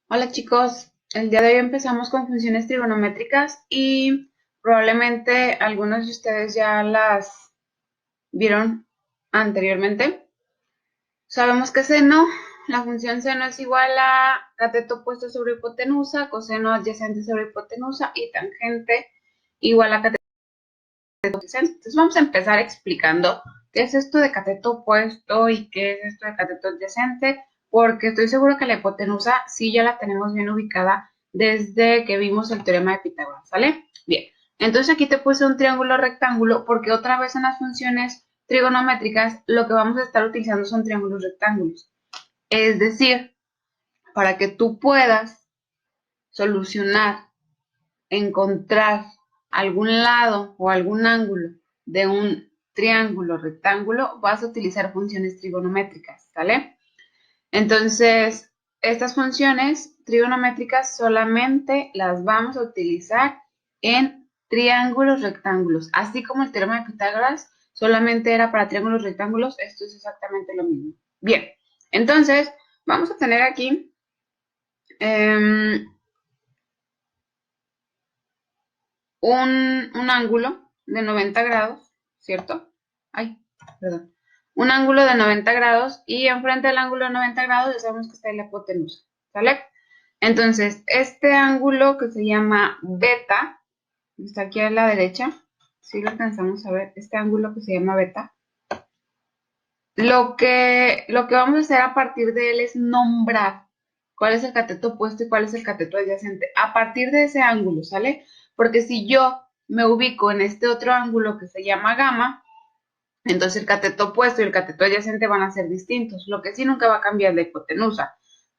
Hola chicos, el día de hoy empezamos con funciones trigonométricas y probablemente algunos de ustedes ya las vieron anteriormente. Sabemos que seno, la función seno es igual a cateto opuesto sobre hipotenusa, coseno adyacente sobre hipotenusa y tangente igual a cateto adyacente. Entonces vamos a empezar explicando qué es esto de cateto opuesto y qué es esto de cateto adyacente, porque estoy seguro que la hipotenusa sí ya la tenemos bien ubicada desde que vimos el teorema de Pitágoras, ¿sale? Bien, entonces aquí te puse un triángulo rectángulo porque otra vez en las funciones trigonométricas lo que vamos a estar utilizando son triángulos rectángulos. Es decir, para que tú puedas solucionar, encontrar algún lado o algún ángulo de un triángulo rectángulo, vas a utilizar funciones trigonométricas, ¿sale? Entonces, estas funciones trigonométricas solamente las vamos a utilizar en triángulos rectángulos, así como el teorema de Pitágoras solamente era para triángulos rectángulos, esto es exactamente lo mismo. Bien, entonces vamos a tener aquí un ángulo de 90 grados, ¿cierto? Ay, perdón. Un ángulo de 90 grados y enfrente del ángulo de 90 grados ya sabemos que está la hipotenusa, ¿sale? Entonces, este ángulo que se llama beta, está aquí a la derecha, si lo alcanzamos a ver, este ángulo que se llama beta, lo que vamos a hacer a partir de él es nombrar cuál es el cateto opuesto y cuál es el cateto adyacente. A partir de ese ángulo, ¿sale? Porque si yo me ubico en este otro ángulo que se llama gamma, entonces el cateto opuesto y el cateto adyacente van a ser distintos. Lo que sí nunca va a cambiar la hipotenusa.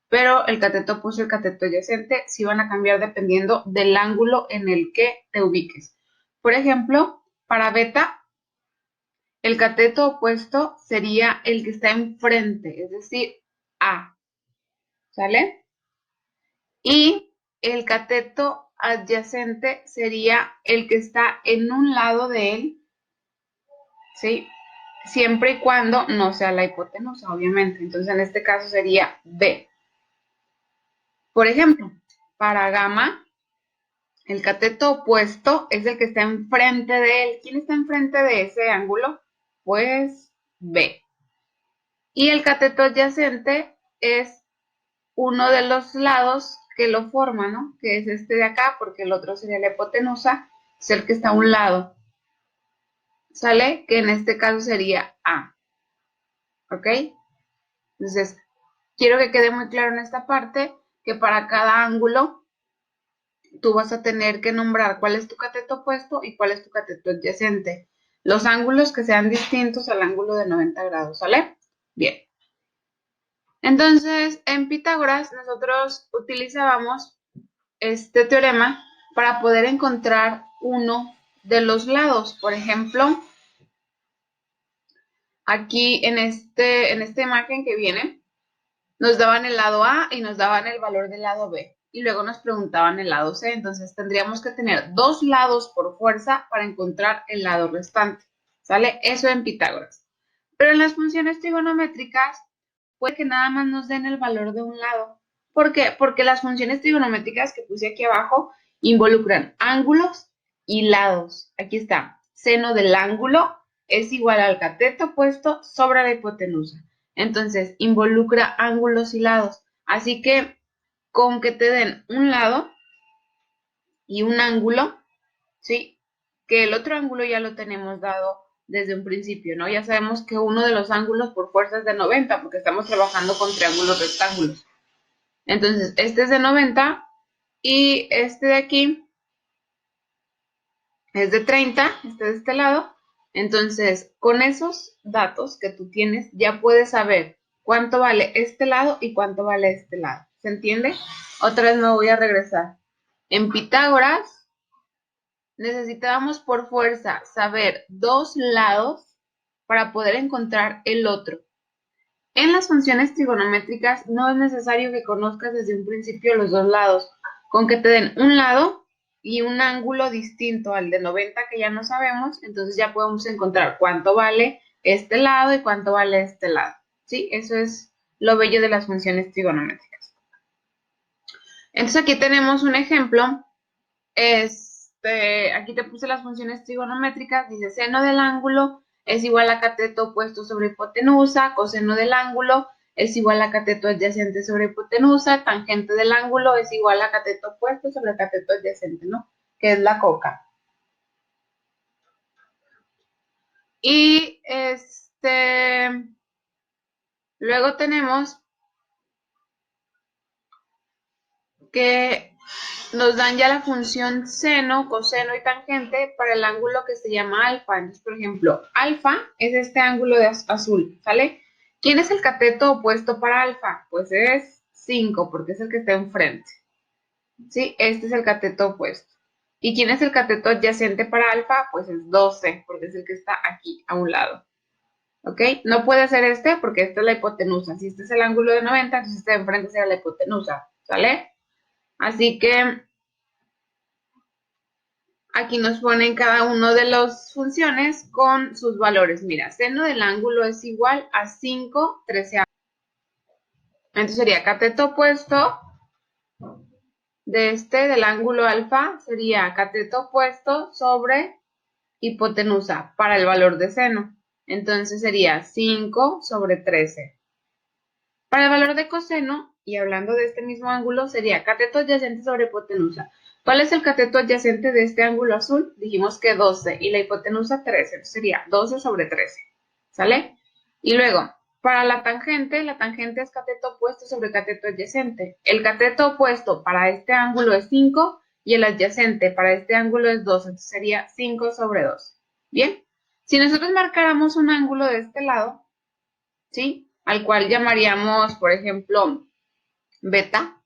Pero el cateto opuesto y el cateto adyacente sí van a cambiar dependiendo del ángulo en el que te ubiques. Por ejemplo, para beta, el cateto opuesto sería el que está enfrente, es decir, A, ¿sale? Y el cateto adyacente sería el que está en un lado de él, ¿sí? Siempre y cuando no sea la hipotenusa, obviamente. Entonces, en este caso sería B. Por ejemplo, para gamma, el cateto opuesto es el que está enfrente de él. ¿Quién está enfrente de ese ángulo? Pues B. Y el cateto adyacente es uno de los lados que lo forman, ¿no? Que es este de acá, porque el otro sería la hipotenusa, es el que está a un lado, ¿sale? Que en este caso sería A, ¿ok? Entonces, quiero que quede muy claro en esta parte que para cada ángulo tú vas a tener que nombrar cuál es tu cateto opuesto y cuál es tu cateto adyacente. Los ángulos que sean distintos al ángulo de 90 grados, ¿sale? Bien. Entonces, en Pitágoras nosotros utilizábamos este teorema para poder encontrar uno de los lados. Por ejemplo, aquí en esta imagen que viene, nos daban el lado A y nos daban el valor del lado B. Y luego nos preguntaban el lado C. Entonces tendríamos que tener dos lados por fuerza para encontrar el lado restante. ¿Sale? Eso en Pitágoras. Pero en las funciones trigonométricas puede que nada más nos den el valor de un lado. ¿Por qué? Porque las funciones trigonométricas que puse aquí abajo involucran ángulos y lados. Aquí está. Seno del ángulo es igual al cateto opuesto sobre la hipotenusa. Entonces, involucra ángulos y lados. Así que, con que te den un lado y un ángulo, ¿sí? Que el otro ángulo ya lo tenemos dado desde un principio, ¿no? Ya sabemos que uno de los ángulos por fuerza es de 90, porque estamos trabajando con triángulos rectángulos. Entonces, este es de 90 y este de aquí es de 30, este de este lado. Entonces, con esos datos que tú tienes, ya puedes saber cuánto vale este lado y cuánto vale este lado. ¿Se entiende? Otra vez me voy a regresar. En Pitágoras necesitábamos por fuerza saber dos lados para poder encontrar el otro. En las funciones trigonométricas no es necesario que conozcas desde un principio los dos lados. Con que te den un lado y un ángulo distinto al de 90 que ya no sabemos, entonces ya podemos encontrar cuánto vale este lado y cuánto vale este lado. ¿Sí? Eso es lo bello de las funciones trigonométricas. Entonces aquí tenemos un ejemplo. Aquí te puse las funciones trigonométricas. Dice seno del ángulo es igual a cateto opuesto sobre hipotenusa, coseno del ángulo es igual a cateto adyacente sobre hipotenusa, tangente del ángulo es igual a cateto opuesto sobre cateto adyacente, ¿no? Que es la coca. Y luego tenemos que nos dan ya la función seno, coseno y tangente para el ángulo que se llama alfa. Entonces, por ejemplo, alfa es este ángulo de azul, ¿sale? ¿Quién es el cateto opuesto para alfa? Pues es 5, porque es el que está enfrente. ¿Sí? Este es el cateto opuesto. ¿Y quién es el cateto adyacente para alfa? Pues es 12, porque es el que está aquí, a un lado. ¿Ok? No puede ser este, porque esta es la hipotenusa. Si este es el ángulo de 90, entonces este de enfrente será la hipotenusa, ¿sale? Así que aquí nos ponen cada uno de las funciones con sus valores. Mira, seno del ángulo es igual a 5 13. Entonces sería cateto opuesto de del ángulo alfa, sería cateto opuesto sobre hipotenusa para el valor de seno. Entonces sería 5 sobre 13. Para el valor de coseno, y hablando de este mismo ángulo, sería cateto adyacente sobre hipotenusa. ¿Cuál es el cateto adyacente de este ángulo azul? Dijimos que 12 y la hipotenusa 13, entonces sería 12 sobre 13, ¿sale? Y luego, para la tangente es cateto opuesto sobre cateto adyacente. El cateto opuesto para este ángulo es 5 y el adyacente para este ángulo es 2, entonces sería 5 sobre 2. Bien, si nosotros marcáramos un ángulo de este lado, ¿sí? Al cual llamaríamos, por ejemplo, beta,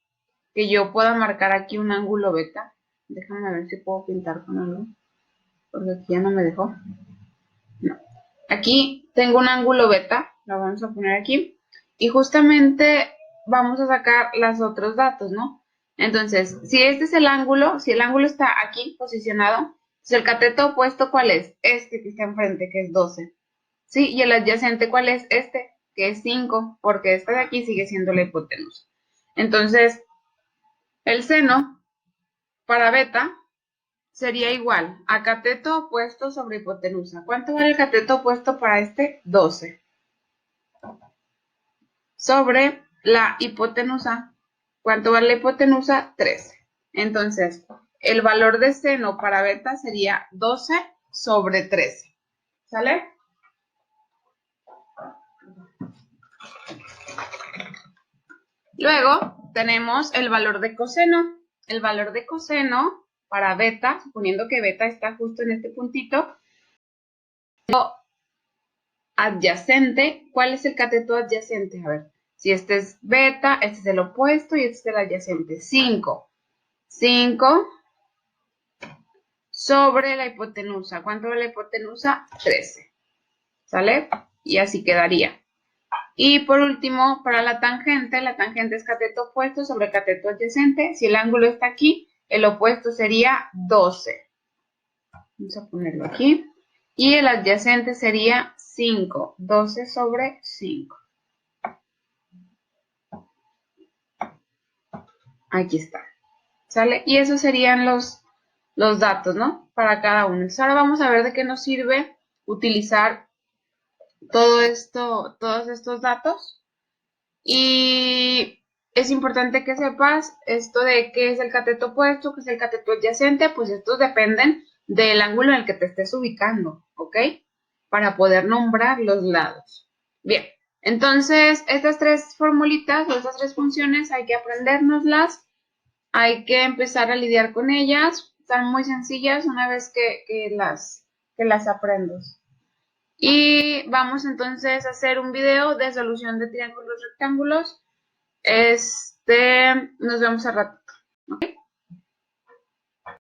que yo pueda marcar aquí un ángulo beta. Déjame ver si puedo pintar con algo, porque aquí ya no me dejó. No. Aquí tengo un ángulo beta, lo vamos a poner aquí, y justamente vamos a sacar los otros datos, ¿no? Entonces, si este es el ángulo, si el ángulo está aquí posicionado, pues el cateto opuesto, ¿cuál es? Este que está enfrente, que es 12. ¿Sí? Y el adyacente, ¿cuál es? Este, que es 5, porque este de aquí sigue siendo la hipotenusa. Entonces, el seno para beta sería igual a cateto opuesto sobre hipotenusa. ¿Cuánto vale el cateto opuesto para este? 12. Sobre la hipotenusa. ¿Cuánto vale la hipotenusa? 13. Entonces, el valor de seno para beta sería 12 sobre 13. ¿Sale? Luego tenemos el valor de coseno. El valor de coseno para beta, suponiendo que beta está justo en este puntito, adyacente. ¿Cuál es el cateto adyacente? A ver, si este es beta, este es el opuesto y este es el adyacente. 5. 5 sobre la hipotenusa. ¿Cuánto vale la hipotenusa? 13. ¿Sale? Y así quedaría. Y por último, para la tangente es cateto opuesto sobre cateto adyacente. Si el ángulo está aquí, el opuesto sería 12. Vamos a ponerlo aquí. Y el adyacente sería 5. 12 sobre 5. Aquí está. ¿Sale? Y esos serían los datos, ¿no? Para cada uno. Entonces ahora vamos a ver de qué nos sirve utilizar todo esto, todos estos datos. Y es importante que sepas esto de qué es el cateto opuesto, qué es el cateto adyacente, pues estos dependen del ángulo en el que te estés ubicando, ¿ok? Para poder nombrar los lados. Bien, entonces estas tres formulitas o estas tres funciones hay que aprendérnoslas, hay que empezar a lidiar con ellas, están muy sencillas una vez que las aprendes. Y vamos entonces a hacer un video de solución de triángulos rectángulos. Nos vemos al rato.